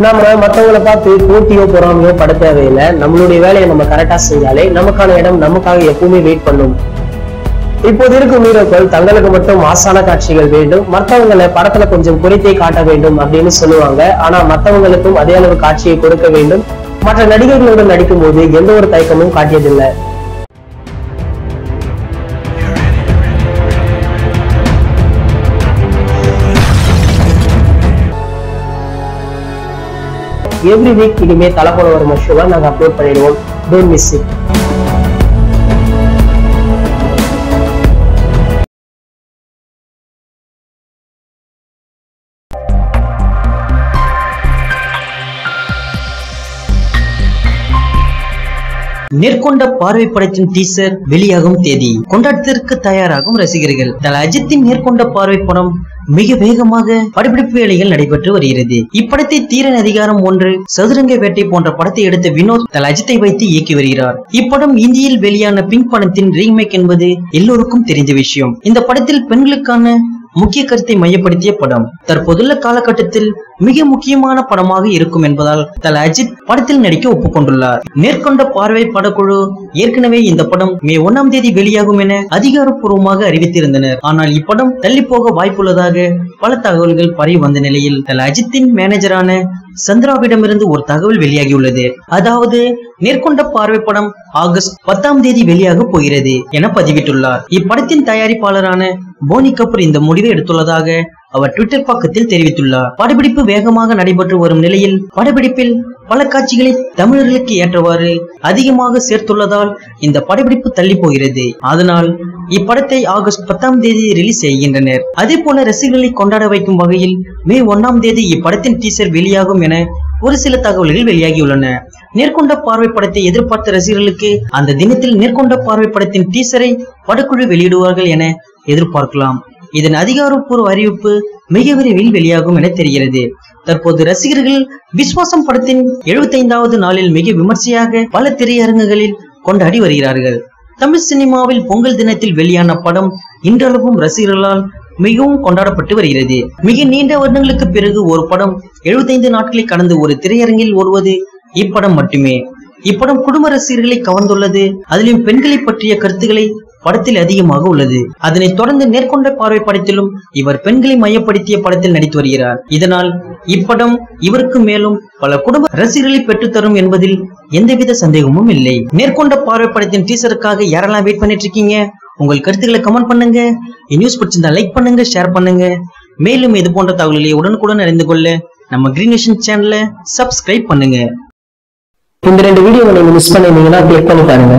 நாம மத்தவங்களை பார்த்து போட்டியோ பொறாமையோ பட தேவையில்லை. நம்மளுடைய வேலையை நம்ம கரெக்டா செஞ்சாலே நமக்கான இடம் நமக்காக எப்பவுமே வெயிட் பண்ணும். இப்போது இருக்கும் ஹீரோக்கள் தங்களுக்கு மட்டும் மாசான காட்சிகள் வேண்டும், மற்றவங்களை படத்துல கொஞ்சம் குறைத்தே காட்ட வேண்டும் அப்படின்னு சொல்லுவாங்க. ஆனா மற்றவங்களுக்கும் அதே அளவு காட்சியை கொடுக்க வேண்டும். மற்ற நடிகர்களுடன் நடிக்கும் போது எந்த ஒரு தயக்கமும் காட்டியதில்லை. எவ்ரி வீக் இனிமே தலைப்பட வரும் ஷோவை நாங்க அப்லோட் பண்ணிடுவோம். Don't miss it. நேர்கொண்ட பார்வை படத்தின் டீசர் வெளியாகும் தேதி, கொண்டாட்டத்திற்கு தயாராகும் ரசிகர்கள். தல அஜித்தின் நேர்கொண்ட பார்வை படம் மிக வேகமாக படப்பிடிப்பு வேலைகள் நடைபெற்று வருகிறது. இப்படத்தை தீரன் அதிகாரம் 1, சதுரங்க வேட்டை போன்ற படத்தை எடுத்த வினோத் தல அஜித்தை வைத்து இயக்கி வருகிறார். இப்படம் இந்தியில் வெளியான பிங்க் படத்தின் ரீமேக் என்பது எல்லோருக்கும் தெரிந்த விஷயம். இந்த படத்தில் பெண்களுக்கான முக்கிய கருத்தை மையப்படுத்திய படம். தற்போதுள்ள காலகட்டத்தில் மிக முக்கியமான படமாக இருக்கும் என்பதால் தல அஜித் படத்தில் நடிக்க ஒப்புக்கொண்டுள்ளார். நேர்கொண்ட பார்வை படக்குழு ஏற்கனவே இந்த படம் மே 1ஆம் தேதி வெளியாகும் என அதிகாரப்பூர்வமாக அறிவித்திருந்தனர். ஆனால் இப்படம் தள்ளி போக வாய்ப்புள்ளதாக பல தகவல்கள் பரவி வந்த நிலையில் தல அஜித்தின் மேனேஜரான சந்திராவிடமிருந்து ஒரு தகவல் வெளியாகியுள்ளது. அதாவது நேர்கொண்ட பார்வை படம் ஆகஸ்ட் 10ஆம் தேதி வெளியாக போகிறது என பதிவிட்டுள்ளார். இப்படத்தின் தயாரிப்பாளரான போனி கபூர் இந்த முடிவை எடுத்துள்ளதாக அவர் ட்விட்டர் பக்கத்தில் தெரிவித்துள்ளார். படப்பிடிப்பு வேகமாக நடைபெற்று வரும் நிலையில் படப்பிடிப்பில் பல காட்சிகளை தமிழர்களுக்கு ஏற்றவாறு அதிகமாக சேர்த்துள்ளதால் இந்த படப்பிடிப்பு தள்ளி போகிறது. அதனால் இப்படத்தை ஆகஸ்ட் 10ஆம் தேதி ரிலீஸ் செய்கின்றனர். அதே போல ரசிகர்களை கொண்டாட வைக்கும் வகையில் மே 1ஆம் தேதி இப்படத்தின் டீசர் வெளியாகும் என ஒரு சில தகவல்கள் வெளியாகியுள்ளன. நேர்கொண்ட பார்வை படத்தை எதிர்பார்த்த ரசிகர்களுக்கு அந்த தினத்தில் நேர்கொண்ட பார்வை படத்தின் டீசரை படக்குழு வெளியிடுவார்கள் என எதிர்பார்க்கலாம். இதன் அதிகாரப்பூர்வ அறிவிப்பு மிக விரைவில் வெளியாகும் என தெரிகிறது. தற்போது ரசிகர்கள் விஸ்வாசம் படத்தின் 75வது நாளில் மிக விமர்சையாக பல திரையரங்குகளில் கொண்டாடி வருகிறார்கள். தமிழ் சினிமாவில் பொங்கல் தினத்தில் வெளியான படம் இன்றளவும் ரசிகர்களால் மிகவும் கொண்டாடப்பட்டு வருகிறது. மிக நீண்ட வருடங்களுக்கு பிறகு ஒரு படம் 75 நாட்களை கடந்து ஒரு திரையரங்கில் ஓடுவது இப்படம் மட்டுமே. இப்படம் குடும்ப ரசிகர்களை கவர்ந்துள்ளது. அதிலும் பெண்களை பற்றிய கருத்துக்களை படத்தில் அதிகமாக உள்ளது. அதனை தொடர்ந்து நேர்கொண்ட பார்வை படத்திலும் இவர் பெண்களை மையப்படுத்திய படத்தில் நடித்து வருகிறார். இதனால் இப்படம் இவருக்கு மேலும் பல குடும்ப ரசிகர்களை பெற்றுத்தரும் என்பதில் எந்தவித சந்தேகமும் இல்லை. நேர்கொண்ட பார்வை படத்தின் டீசருக்காக யாரெல்லாம் வெயிட் பண்ணிட்டு இருக்கீங்க? உங்கள் கருத்துக்களை கமெண்ட் பண்ணுங்க. நியூஸ் பிடிச்சிருந்தா லைக் பண்ணுங்க, ஷேர் பண்ணுங்க. மேலும் இது போன்ற தகவல்களை உடனுக்குடன் அறிந்து கொள்ள நம்ம கிரீன் நேஷன் சேனலை சப்ஸ்கிரைப் பண்ணுங்க. இந்த 2 வீடியோவை நீங்க மிஸ் பண்ணிருந்தீங்கன்னா கிளிக் பண்ணி பாருங்க.